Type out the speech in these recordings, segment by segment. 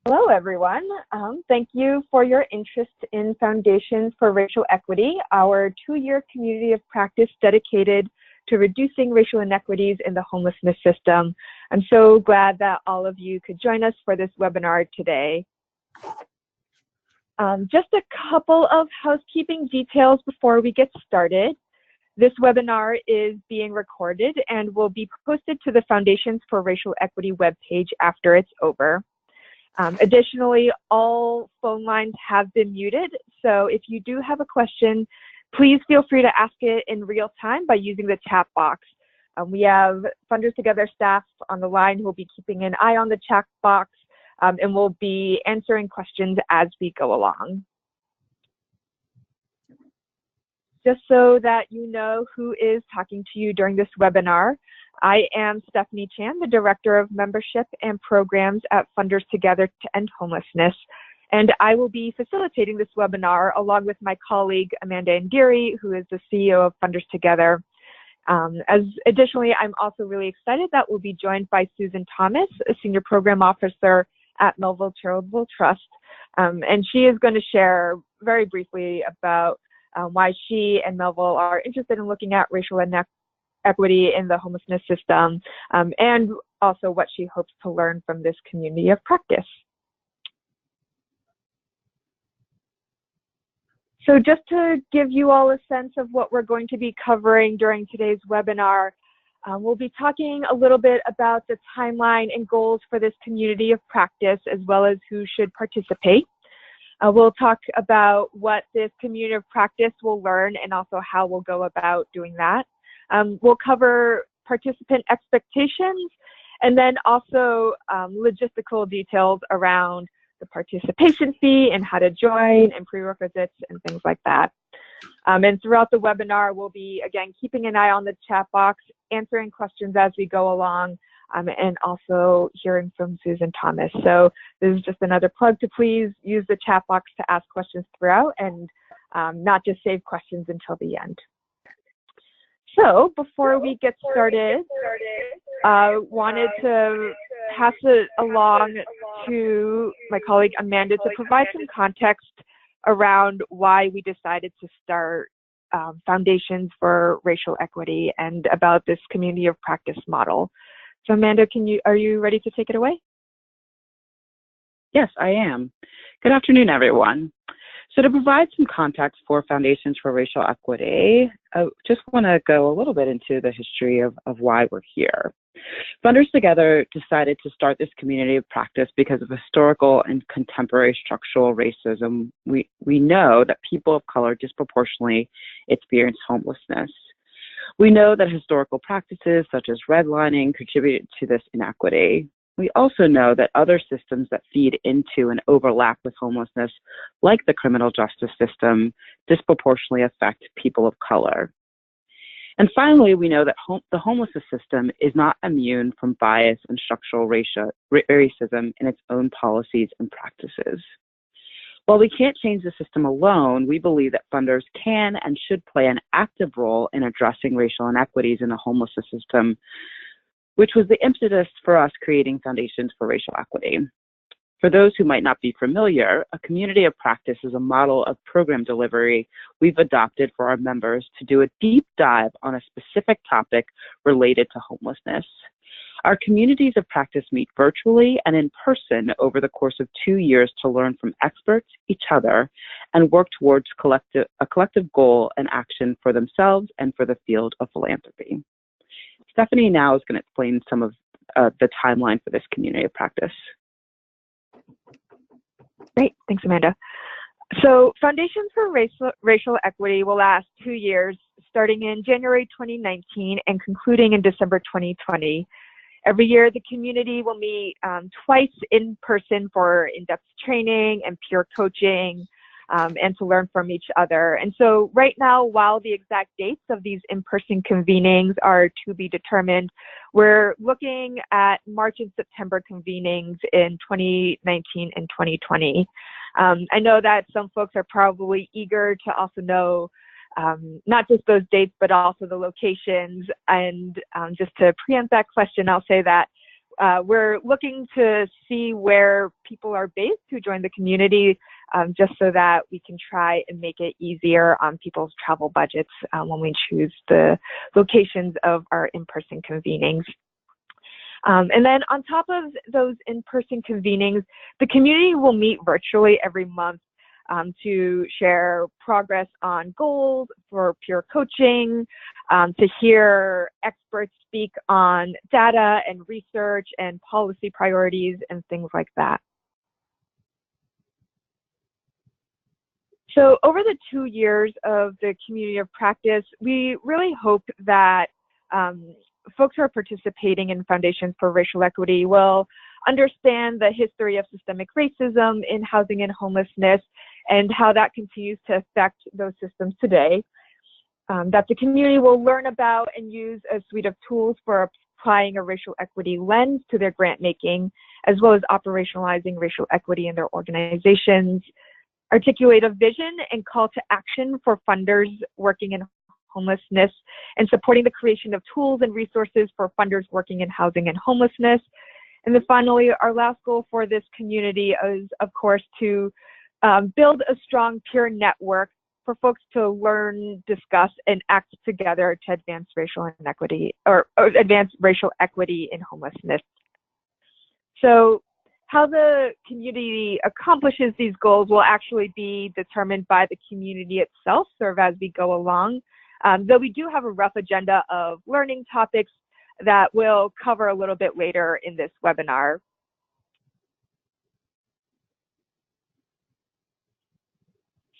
Hello, everyone. Thank you for your interest in Foundations for Racial Equity, our 2-year community of practice dedicated to reducing racial inequities in the homelessness system. I'm so glad that all of you could join us for this webinar today. Just a couple of housekeeping details before we get started. This webinar is being recorded and will be posted to the Foundations for Racial Equity webpage after it's over. Additionally, all phone lines have been muted, so if you do have a question, please feel free to ask it in real time by using the chat box. We have Funders Together staff on the line who will be keeping an eye on the chat box, and we'll be answering questions as we go along. Just so that you know who is talking to you during this webinar, I am Stephanie Chan, the Director of Membership and Programs at Funders Together to End Homelessness, and I will be facilitating this webinar along with my colleague Amanda Ndiri, who is the CEO of Funders Together. Additionally, I'm also really excited that we'll be joined by Susan Thomas, a Senior Program Officer at Melville Charitable Trust, and she is going to share very briefly about why she and Melville are interested in looking at racial equity in the homelessness system, and also what she hopes to learn from this community of practice. So just to give you all a sense of what we're going to be covering during today's webinar, we'll be talking a little bit about the timeline and goals for this community of practice, as well as who should participate. We'll talk about what this community of practice will learn and also how we'll go about doing that. We'll cover participant expectations and then also logistical details around the participation fee and how to join and prerequisites and things like that. And throughout the webinar, we'll be, again, keeping an eye on the chat box, answering questions as we go along, and also hearing from Susan Thomas. So this is just another plug to please use the chat box to ask questions throughout and not just save questions until the end. So before we get started, I wanted to pass it along to my colleague Amanda to provide some context around why we decided to start Foundations for Racial Equity and about this community of practice model. So Amanda, are you ready to take it away? Yes, I am. Good afternoon, everyone. So to provide some context for Foundations for Racial Equity, I just want to go a little bit into the history of why we're here. Funders Together decided to start this community of practice because of historical and contemporary structural racism. We know that people of color disproportionately experience homelessness. We know that historical practices such as redlining contributed to this inequity. We also know that other systems that feed into and overlap with homelessness, like the criminal justice system, disproportionately affect people of color. And finally, we know that the homelessness system is not immune from bias and structural racism in its own policies and practices. While we can't change the system alone, we believe that funders can and should play an active role in addressing racial inequities in the homelessness system, which was the impetus for us creating Foundations for Racial Equity. For those who might not be familiar, a community of practice is a model of program delivery we've adopted for our members to do a deep dive on a specific topic related to homelessness. Our communities of practice meet virtually and in person over the course of 2 years to learn from experts, each other, and work towards a collective goal and action for themselves and for the field of philanthropy. Stephanie now is going to explain some of the timeline for this community of practice. Great, thanks, Amanda. So Foundations for Racial Equity will last 2 years, starting in January 2019 and concluding in December 2020. Every year, the community will meet twice in person for in-depth training and peer coaching, and to learn from each other. And so right now, while the exact dates of these in-person convenings are to be determined, we're looking at March and September convenings in 2019 and 2020. I know that some folks are probably eager to also know not just those dates, but also the locations. And just to preempt that question, I'll say that we're looking to see where people are based who join the community, just so that we can try and make it easier on people's travel budgets when we choose the locations of our in-person convenings. And then on top of those in-person convenings, the community will meet virtually every month to share progress on goals for peer coaching, to hear experts speak on data and research and policy priorities and things like that. So over the 2 years of the community of practice, we really hope that folks who are participating in Foundations for Racial Equity will understand the history of systemic racism in housing and homelessness and how that continues to affect those systems today. That the community will learn about and use a suite of tools for applying a racial equity lens to their grant making, as well as operationalizing racial equity in their organizations, articulate a vision and call to action for funders working in homelessness, and supporting the creation of tools and resources for funders working in housing and homelessness. And then finally, our last goal for this community is, of course, to build a strong peer network for folks to learn, discuss, and act together to advance racial inequity or advance racial equity in homelessness. So how the community accomplishes these goals will actually be determined by the community itself, sort of as we go along. Though we do have a rough agenda of learning topics that we'll cover a little bit later in this webinar.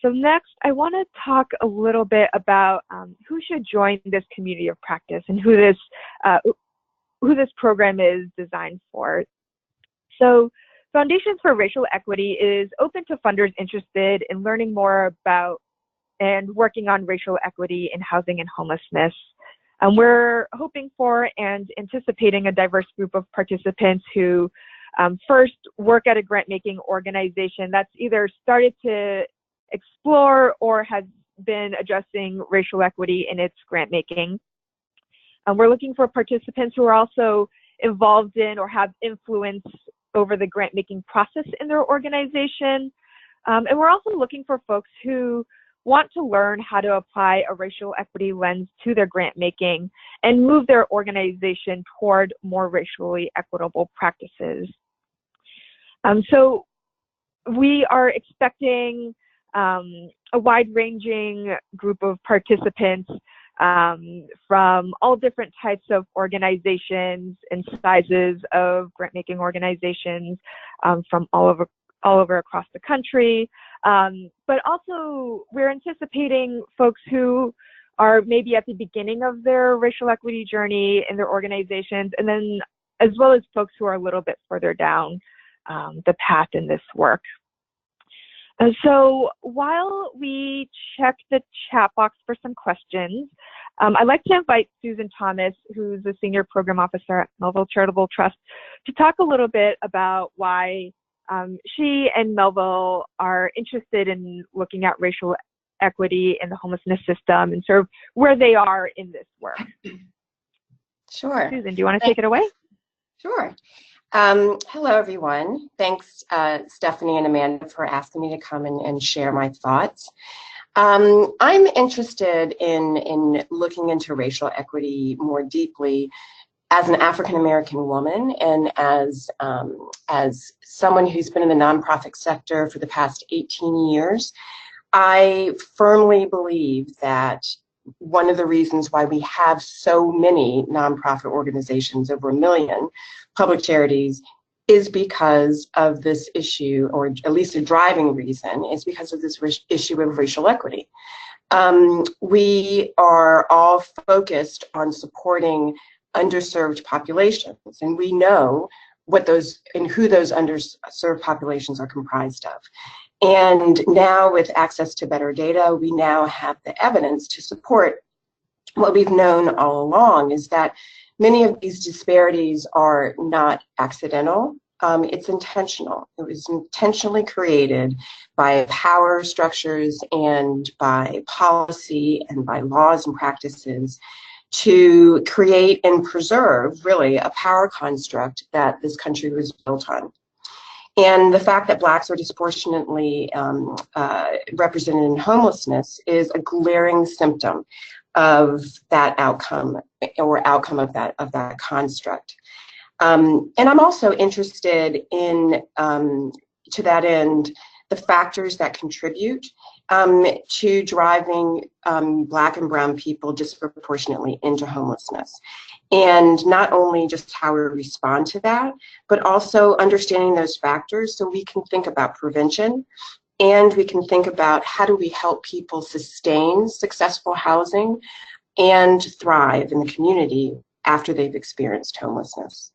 So next, I want to talk a little bit about who should join this community of practice and who this program is designed for. So Foundations for Racial Equity is open to funders interested in learning more about and working on racial equity in housing and homelessness. We're hoping for and anticipating a diverse group of participants who first work at a grant-making organization that's either started to explore or has been addressing racial equity in its grant-making. We're looking for participants who are also involved in or have influence over the grant-making process in their organization. And we're also looking for folks who want to learn how to apply a racial equity lens to their grant making and move their organization toward more racially equitable practices. So we are expecting a wide-ranging group of participants from all different types of organizations and sizes of grant-making organizations from all over across the country. But also we're anticipating folks who are maybe at the beginning of their racial equity journey in their organizations, and then as well as folks who are a little bit further down the path in this work. So while we check the chat box for some questions, I'd like to invite Susan Thomas, who's the Senior Program Officer at Melville Charitable Trust, to talk a little bit about why she and Melville are interested in looking at racial equity in the homelessness system and sort of where they are in this work. Sure. Susan, do you want to take it away? Sure. Hello, everyone. Thanks, Stephanie and Amanda, for asking me to come and share my thoughts. I'm interested in looking into racial equity more deeply as an African-American woman and as someone who's been in the nonprofit sector for the past 18 years. I firmly believe that one of the reasons why we have so many nonprofit organizations, over 1 million public charities, is because of this issue, or at least a driving reason is because of this issue of racial equity. We are all focused on supporting underserved populations, and we know what those and who those underserved populations are comprised of. And now, with access to better data, we now have the evidence to support what we've known all along, is that many of these disparities are not accidental. It's intentional. It was intentionally created by power structures and by policy and by laws and practices to create and preserve, really, a power construct that this country was built on. And the fact that Blacks are disproportionately represented in homelessness is a glaring symptom of that outcome, or outcome of that construct. And I'm also interested in, to that end, the factors that contribute to driving Black and brown people disproportionately into homelessness. And not only just how we respond to that, but also understanding those factors so we can think about prevention, and we can think about how do we help people sustain successful housing and thrive in the community after they've experienced homelessness.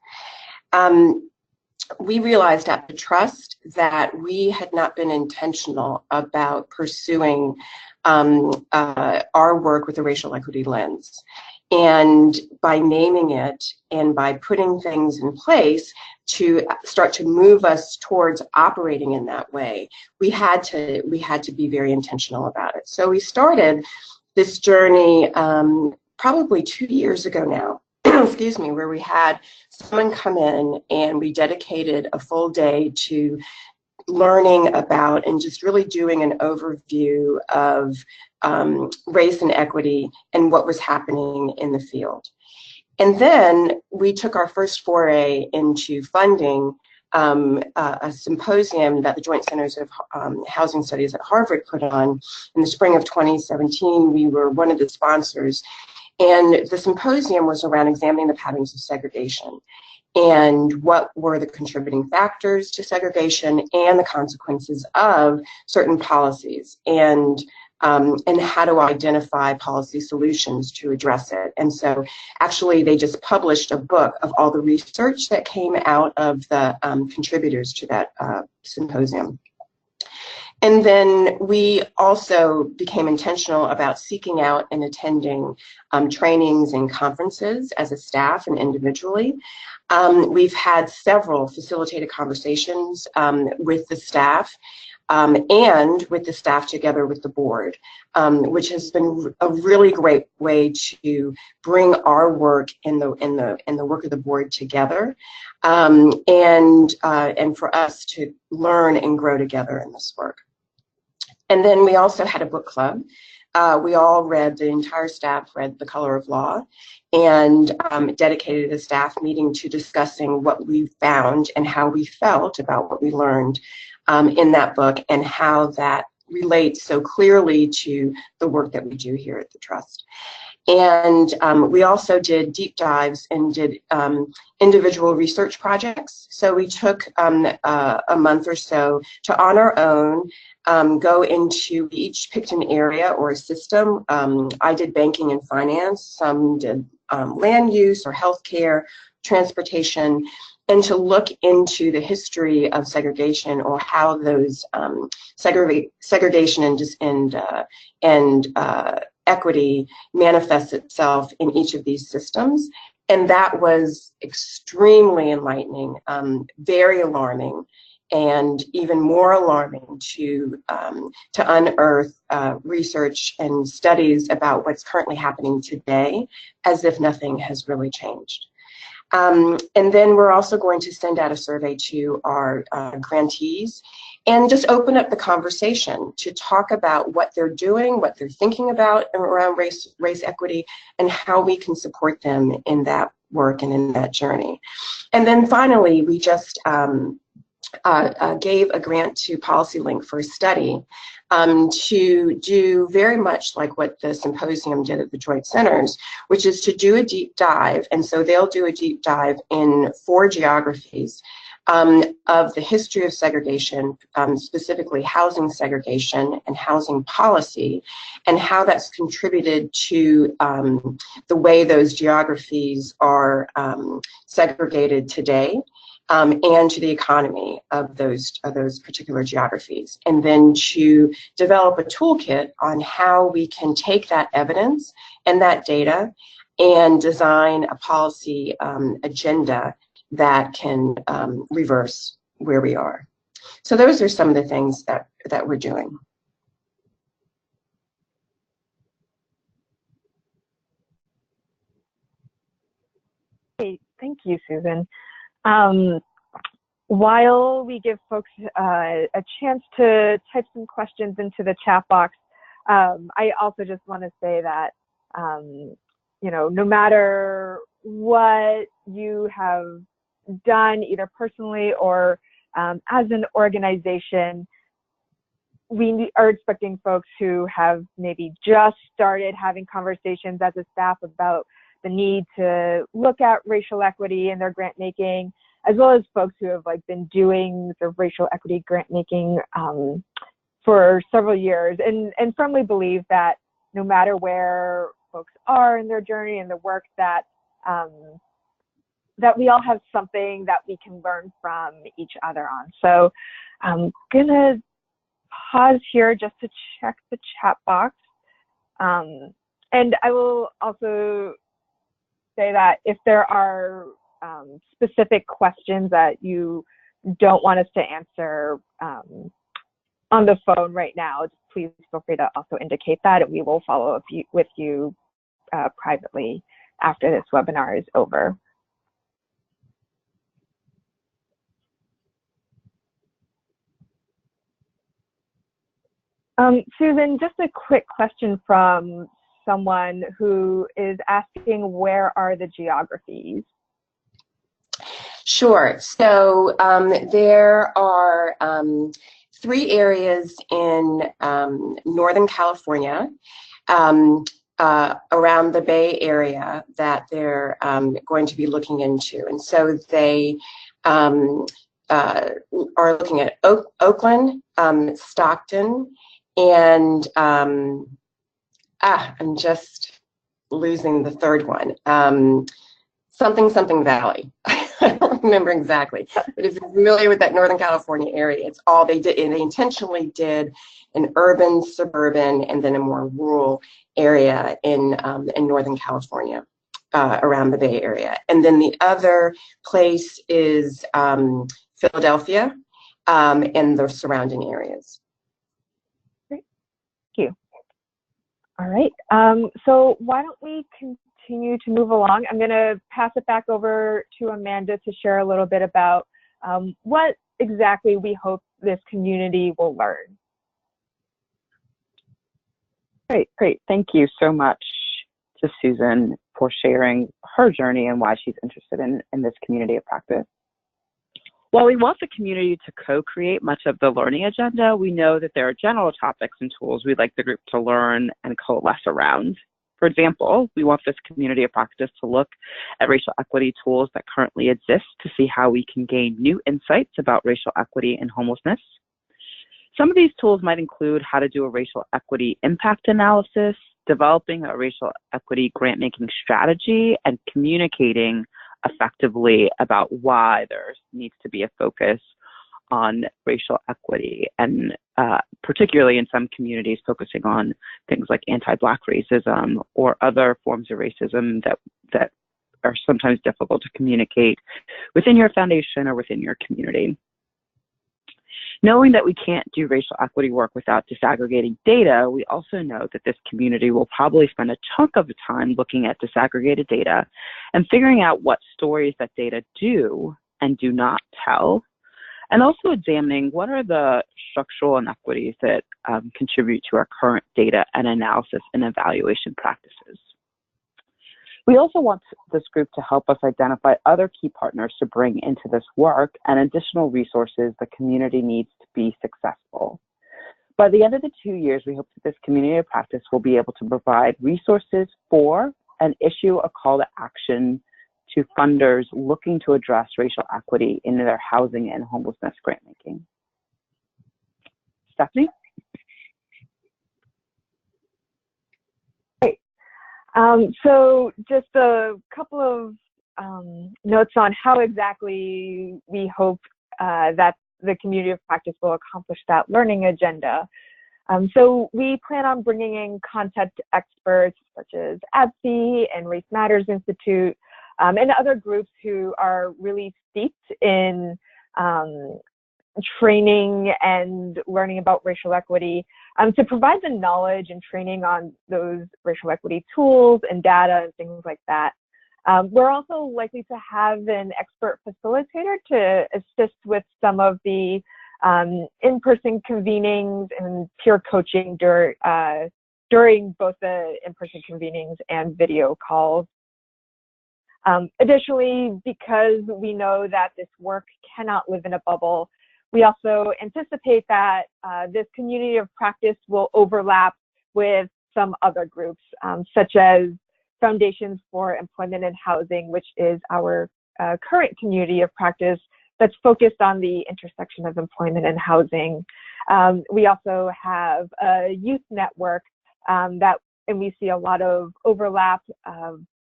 We realized at the Trust that we had not been intentional about pursuing our work with a racial equity lens. And by naming it and by putting things in place to start to move us towards operating in that way, we had to be very intentional about it. So we started this journey probably 2 years ago now, excuse me, where we had someone come in and we dedicated a full day to learning about and just really doing an overview of race and equity and what was happening in the field. And then we took our first foray into funding a symposium that the Joint Centers of Housing Studies at Harvard put on in the spring of 2017. We were one of the sponsors. And the symposium was around examining the patterns of segregation and what were the contributing factors to segregation and the consequences of certain policies, and how to identify policy solutions to address it. And so actually they just published a book of all the research that came out of the contributors to that symposium. And then we also became intentional about seeking out and attending trainings and conferences as a staff and individually. We've had several facilitated conversations with the staff and with the staff together with the board, which has been a really great way to bring our work and the work of the board together, and for us to learn and grow together in this work. And then we also had a book club. We all read, the entire staff read The Color of Law, and dedicated a staff meeting to discussing what we found and how we felt about what we learned in that book, and how that relates so clearly to the work that we do here at the Trust. And we also did deep dives and did individual research projects. So we took a month or so to, on our own, go into, each picked an area or a system. I did banking and finance, some did land use or healthcare, transportation, and to look into the history of segregation, or how those segregation and equity manifests itself in each of these systems. And that was extremely enlightening, very alarming, and even more alarming to unearth research and studies about what's currently happening today, as if nothing has really changed. And then we're also going to send out a survey to our grantees and just open up the conversation to talk about what they're doing, what they're thinking about around race equity, and how we can support them in that work and in that journey. And then finally, we just gave a grant to PolicyLink for a study to do very much like what the symposium did at the Joint Centers, which is to do a deep dive. And so they'll do a deep dive in 4 geographies of the history of segregation, specifically housing segregation and housing policy, and how that's contributed to the way those geographies are segregated today. And to the economy of those particular geographies, and then to develop a toolkit on how we can take that evidence and that data and design a policy agenda that can reverse where we are. So those are some of the things that we're doing. Thank you, Susan. While we give folks a chance to type some questions into the chat box, I also just want to say that, you know, no matter what you have done, either personally or as an organization, we are expecting folks who have maybe just started having conversations as a staff about the need to look at racial equity in their grant making, as well as folks who have been doing the racial equity grant making for several years, and firmly believe that no matter where folks are in their journey and the work, that that we all have something that we can learn from each other on. So I'm gonna pause here just to check the chat box. And I will also say that if there are specific questions that you don't want us to answer on the phone right now, just please feel free to also indicate that, and we will follow up with you privately after this webinar is over. Susan, just a quick question from someone who is asking, where are the geographies? Sure. So there are 3 areas in Northern California around the Bay Area that they're going to be looking into. And so they are looking at Oakland, Stockton, and I'm just losing the third one. Something Valley. I don't remember exactly, but if you're familiar with that Northern California area, it's all they did, and they intentionally did an urban, suburban, and then a more rural area in Northern California, around the Bay Area. And then the other place is Philadelphia and the surrounding areas. Great, thank you. All right, so why don't we continue to move along? I'm going to pass it back over to Amanda to share a little bit about what exactly we hope this community will learn. Great. Thank you so much to Susan for sharing her journey and why she's interested in this community of practice. While we want the community to co-create much of the learning agenda, we know that there are general topics and tools we'd like the group to learn and coalesce around. For example, we want this community of practice to look at racial equity tools that currently exist to see how we can gain new insights about racial equity and homelessness. Some of these tools might include how to do a racial equity impact analysis, developing a racial equity grant-making strategy, and communicating effectively about why there needs to be a focus on racial equity, and particularly in some communities focusing on things like anti-Black racism or other forms of racism that are sometimes difficult to communicate within your foundation or within your community. Knowing that we can't do racial equity work without disaggregating data, we also know that this community will probably spend a chunk of the time looking at disaggregated data and figuring out what stories that data do and do not tell, and also examining what are the structural inequities that contribute to our current data and analysis and evaluation practices. We also want this group to help us identify other key partners to bring into this work and additional resources the community needs to be successful. By the end of the 2 years, we hope that this community of practice will be able to provide resources for and issue a call to action to funders looking to address racial equity in their housing and homelessness grant making. Stephanie? Great. So just a couple of notes on how exactly we hope that the community of practice will accomplish that learning agenda. So we plan on bringing in content experts such as ADSI and Race Matters Institute, and other groups who are really steeped in training and learning about racial equity, to provide the knowledge and training on those racial equity tools and data and things like that. We're also likely to have an expert facilitator to assist with some of the in-person convenings and peer coaching during both the in-person convenings and video calls. Additionally, because we know that this work cannot live in a bubble, we also anticipate that this community of practice will overlap with some other groups, such as Foundations for Employment and Housing, which is our current community of practice that's focused on the intersection of employment and housing. We also have a youth network and we see a lot of overlap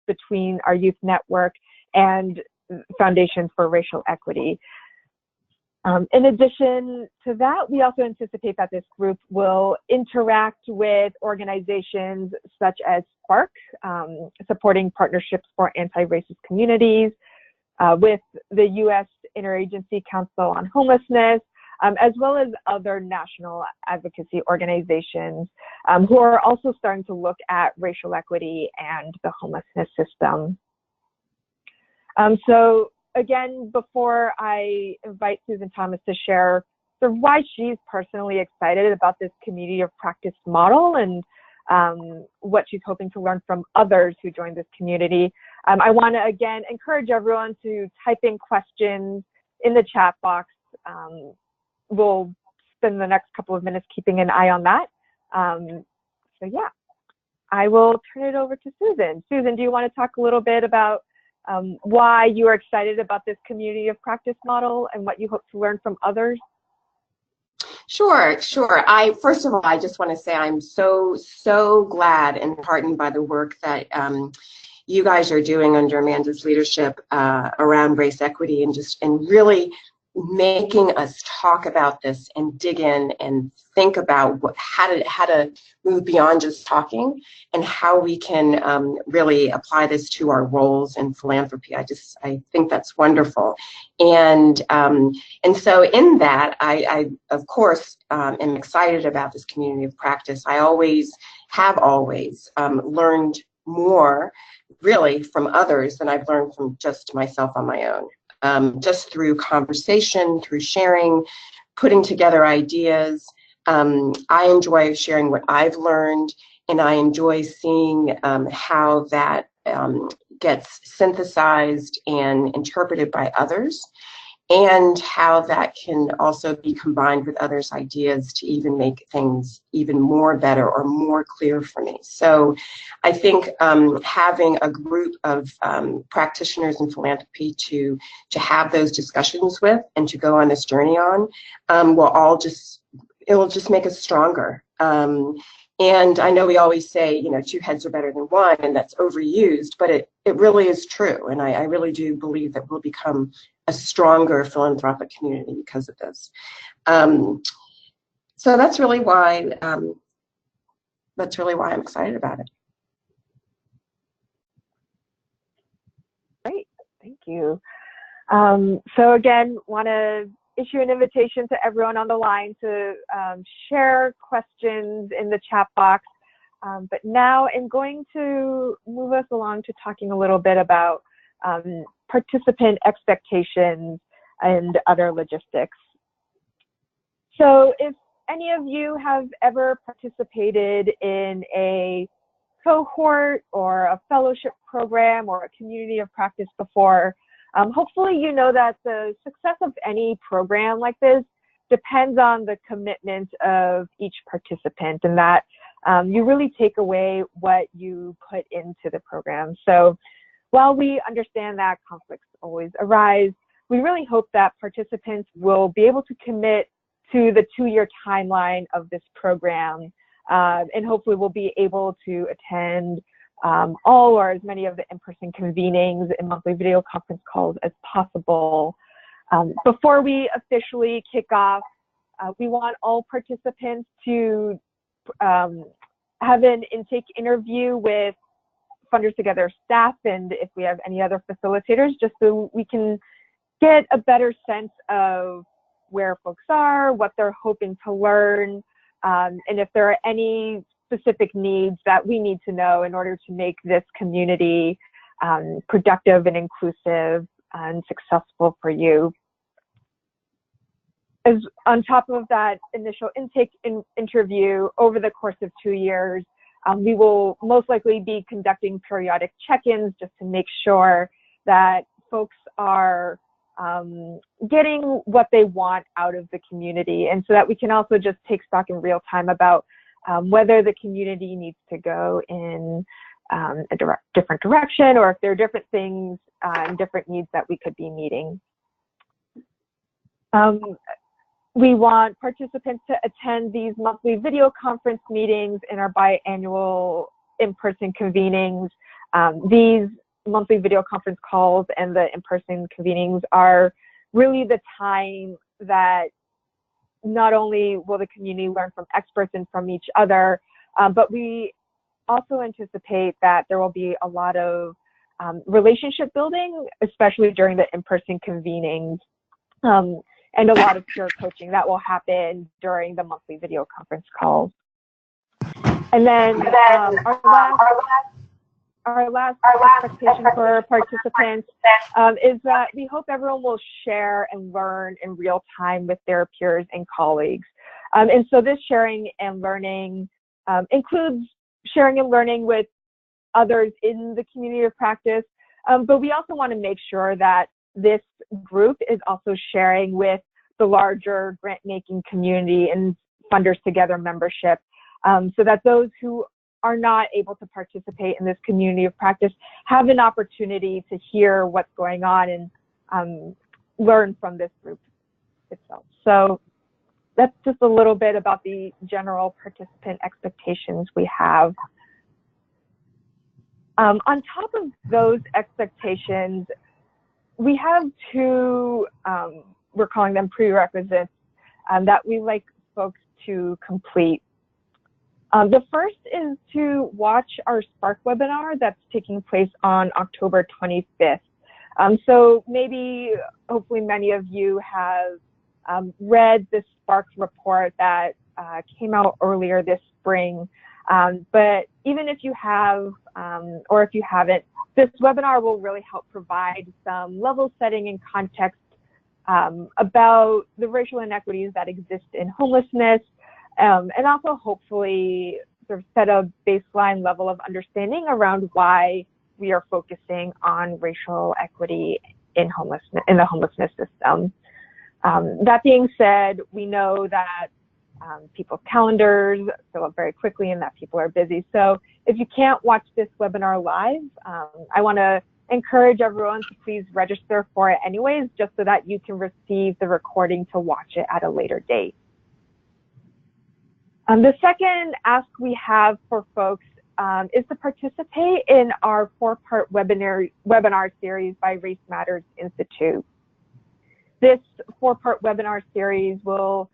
between our youth network and Foundations for Racial Equity. In addition to that, we also anticipate that this group will interact with organizations such as SPARC, supporting partnerships for anti-racist communities, with the U.S. Interagency Council on Homelessness, as well as other national advocacy organizations who are also starting to look at racial equity and the homelessness system. So again, before I invite Susan Thomas to share sort of why she's personally excited about this community of practice model and what she's hoping to learn from others who join this community, I want to again encourage everyone to type in questions in the chat box. We'll spend the next couple of minutes keeping an eye on that. So yeah, I will turn it over to Susan. Susan, do you want to talk a little bit about why you are excited about this community of practice model and what you hope to learn from others? Sure. First of all, I just want to say I'm so glad and heartened by the work that you guys are doing under Amanda's leadership around race equity and really making us talk about this and dig in and think about how to move beyond just talking and how we can really apply this to our roles in philanthropy. I think that's wonderful. And so in that, I of course am excited about this community of practice. I have always learned more really from others than I've learned from just myself on my own. Just through conversation, through sharing, putting together ideas. I enjoy sharing what I've learned, and I enjoy seeing how that gets synthesized and interpreted by others, and how that can also be combined with others' ideas to even make things even more better or more clear for me. So I think having a group of practitioners in philanthropy to have those discussions with and to go on this journey on it will just make us stronger. And I know we always say, two heads are better than one, and that's overused, but it really is true. And I really do believe that we'll become a stronger philanthropic community because of this. So that's really why I'm excited about it. Great, thank you. So again, want to issue an invitation to everyone on the line to share questions in the chat box. But now I'm going to move us along to talking a little bit about participant expectations and other logistics. So if any of you have ever participated in a cohort or a fellowship program or a community of practice before, hopefully you know that the success of any program like this depends on the commitment of each participant, and that you really take away what you put into the program. So while we understand that conflicts always arise, we really hope that participants will be able to commit to the 2-year timeline of this program, and hopefully we'll be able to attend all or as many of the in-person convenings and monthly video conference calls as possible. Before we officially kick off, we want all participants to have an intake interview with Funders Together staff, and if we have any other facilitators, just so we can get a better sense of where folks are, what they're hoping to learn, and if there are any specific needs that we need to know in order to make this community productive and inclusive and successful for you. As on top of that initial intake interview, over the course of 2 years, we will most likely be conducting periodic check-ins just to make sure that folks are getting what they want out of the community, and so that we can also just take stock in real time about whether the community needs to go in a different direction, or if there are different things and different needs that we could be meeting. We want participants to attend these monthly video conference meetings in our biannual in-person convenings. These monthly video conference calls and the in-person convenings are really the time that not only will the community learn from experts and from each other, but we also anticipate that there will be a lot of relationship building, especially during the in-person convenings, and a lot of peer coaching that will happen during the monthly video conference calls. And then our last expectation for participants is that we hope everyone will share and learn in real time with their peers and colleagues. And so this sharing and learning includes sharing and learning with others in the community of practice, but we also want to make sure that this group is also sharing with the larger grant-making community and Funders Together membership, so that those who are not able to participate in this community of practice have an opportunity to hear what's going on and learn from this group itself. So that's just a little bit about the general participant expectations we have. On top of those expectations, we have two, we're calling them prerequisites, that we like folks to complete. The first is to watch our Spark webinar that's taking place on October 25th. So maybe, hopefully many of you have read the Spark report that came out earlier this spring. But even if you have, or if you haven't, this webinar will really help provide some level setting and context about the racial inequities that exist in homelessness, and also hopefully sort of set a baseline level of understanding around why we are focusing on racial equity in homelessness, in the homelessness system. That being said, we know that people's calendars fill up very quickly and that people are busy. So if you can't watch this webinar live, I want to encourage everyone to please register for it anyways, just so that you can receive the recording to watch it at a later date. The second ask we have for folks is to participate in our 4-part webinar series by Race Matters Institute. This 4-part webinar series will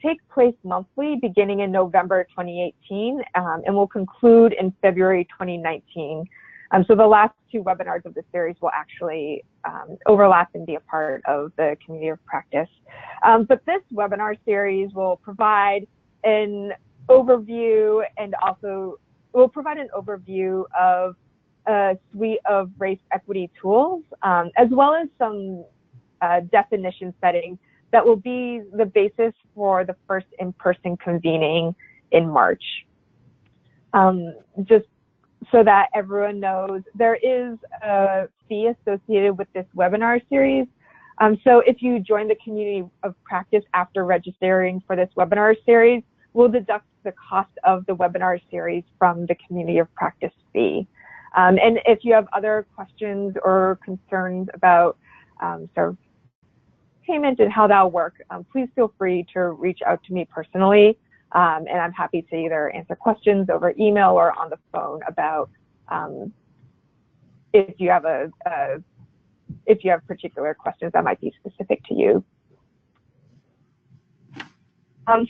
take place monthly beginning in November 2018 and will conclude in February 2019. So the last 2 webinars of the series will actually overlap and be a part of the community of practice. But this webinar series will provide an overview, and also will provide an overview of a suite of race equity tools, as well as some definition setting that will be the basis for the first in-person convening in March. Just so that everyone knows, there is a fee associated with this webinar series. So if you join the community of practice after registering for this webinar series, we'll deduct the cost of the webinar series from the community of practice fee. And if you have other questions or concerns about sort of payment and how that'll work, please feel free to reach out to me personally, and I'm happy to either answer questions over email or on the phone about if you have particular questions that might be specific to you.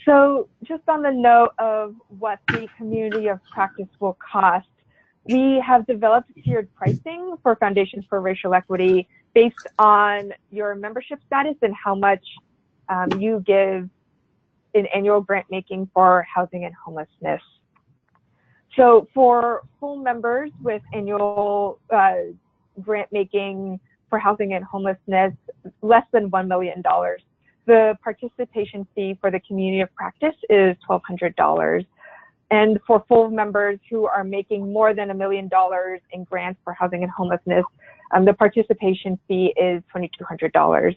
So just on the note of what the community of practice will cost, we have developed tiered pricing for Foundations for Racial Equity based on your membership status and how much you give in annual grant making for housing and homelessness. So for full members with annual grant making for housing and homelessness less than $1 million. The participation fee for the community of practice is $1,200. And for full members who are making more than $1 million in grants for housing and homelessness, the participation fee is $2,200.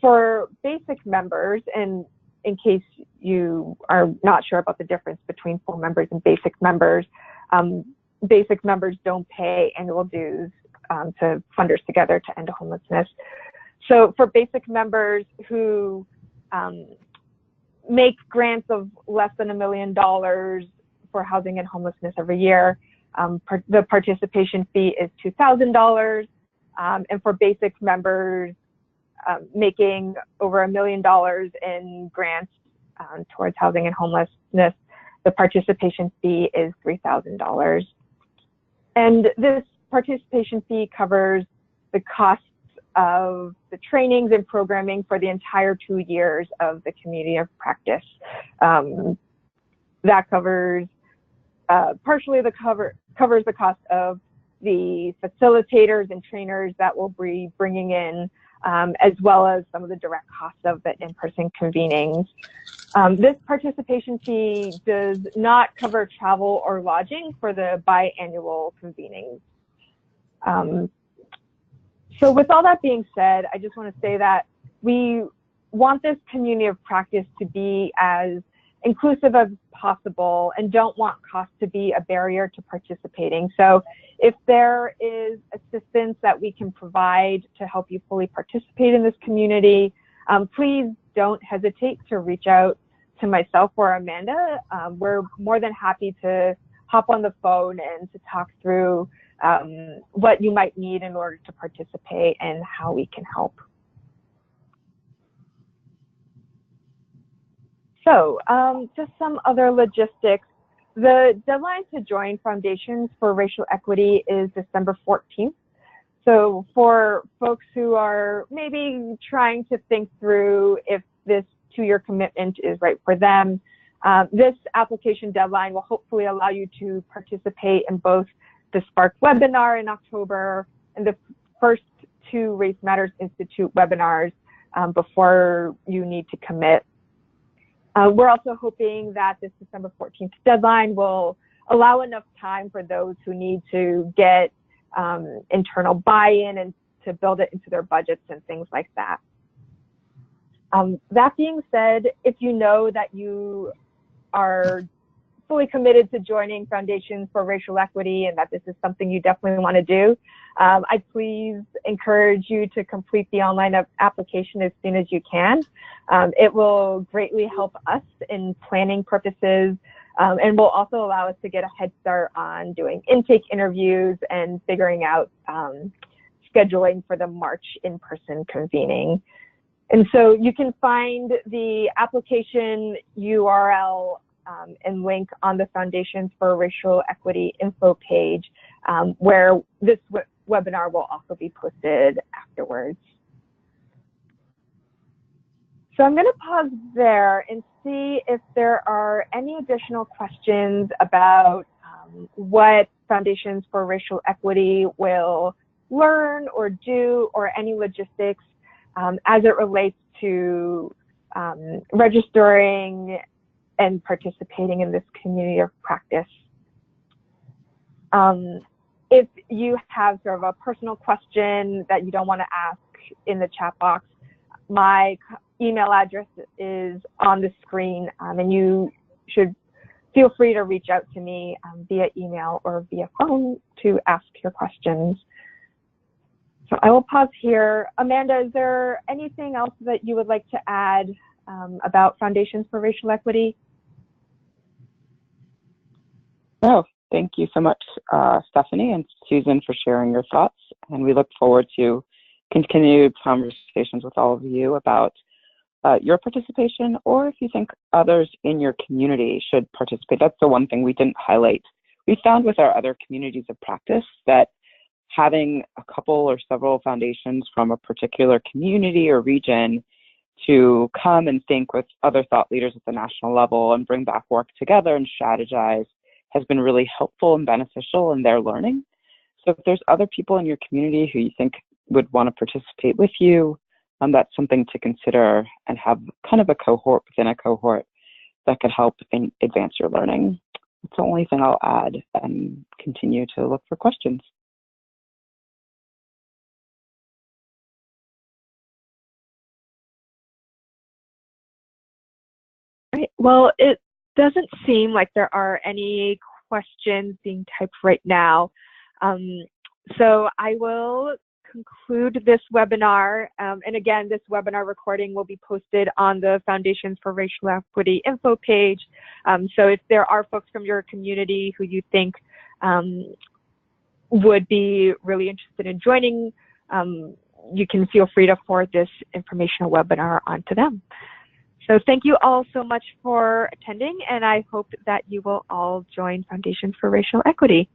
For basic members, and in case you are not sure about the difference between full members and basic members don't pay annual dues to Funders Together to End Homelessness. So for basic members who make grants of less than $1 million for housing and homelessness every year, the participation fee is $2,000. And for basic members making over $1 million in grants towards housing and homelessness, the participation fee is $3,000. And this participation fee covers the costs of the trainings and programming for the entire 2 years of the community of practice. That covers partially covers the cost of the facilitators and trainers that will be bringing in, as well as some of the direct costs of the in-person convenings. This participation fee does not cover travel or lodging for the biannual convenings. So with all that being said, I just want to say that we want this community of practice to be as inclusive as possible and don't want cost to be a barrier to participating. So if there is assistance that we can provide to help you fully participate in this community, please don't hesitate to reach out to myself or Amanda. We're more than happy to hop on the phone and to talk through what you might need in order to participate and how we can help. So just some other logistics. The deadline to join Foundations for Racial Equity is December 14th. So for folks who are maybe trying to think through if this 2-year commitment is right for them, this application deadline will hopefully allow you to participate in both the Spark webinar in October and the first 2 Race Matters Institute webinars before you need to commit. We're also hoping that this December 14th deadline will allow enough time for those who need to get internal buy-in and to build it into their budgets and things like that. That being said, if you know that you are fully committed to joining Foundations for Racial Equity and that this is something you definitely want to do, I'd please encourage you to complete the online application as soon as you can. It will greatly help us in planning purposes and will also allow us to get a head start on doing intake interviews and figuring out scheduling for the March in-person convening. And so you can find the application URL and link on the Foundations for Racial Equity info page, where this webinar will also be posted afterwards. So I'm going to pause there and see if there are any additional questions about what Foundations for Racial Equity will learn or do, or any logistics as it relates to registering and participating in this community of practice. If you have sort of a personal question that you don't want to ask in the chat box, my email address is on the screen, and you should feel free to reach out to me via email or via phone to ask your questions. So I will pause here. Amanda, is there anything else that you would like to add about Foundations for Racial Equity? No, thank you so much, Stephanie and Susan, for sharing your thoughts. And we look forward to continued conversations with all of you about your participation, or if you think others in your community should participate. That's the one thing we didn't highlight. We found with our other communities of practice that having a couple or several foundations from a particular community or region to come and think with other thought leaders at the national level and bring back work together and strategize has been really helpful and beneficial in their learning. So if there's other people in your community who you think would want to participate with you, that's something to consider, and have kind of a cohort within a cohort that could help advance your learning. That's the only thing I'll add, and continue to look for questions. Right. Well, it doesn't seem like there are any questions being typed right now. So I will conclude this webinar. And again, this webinar recording will be posted on the Foundations for Racial Equity info page. So if there are folks from your community who you think would be really interested in joining, you can feel free to forward this informational webinar onto them. So thank you all so much for attending, and I hope that you will all join Foundations for Racial Equity.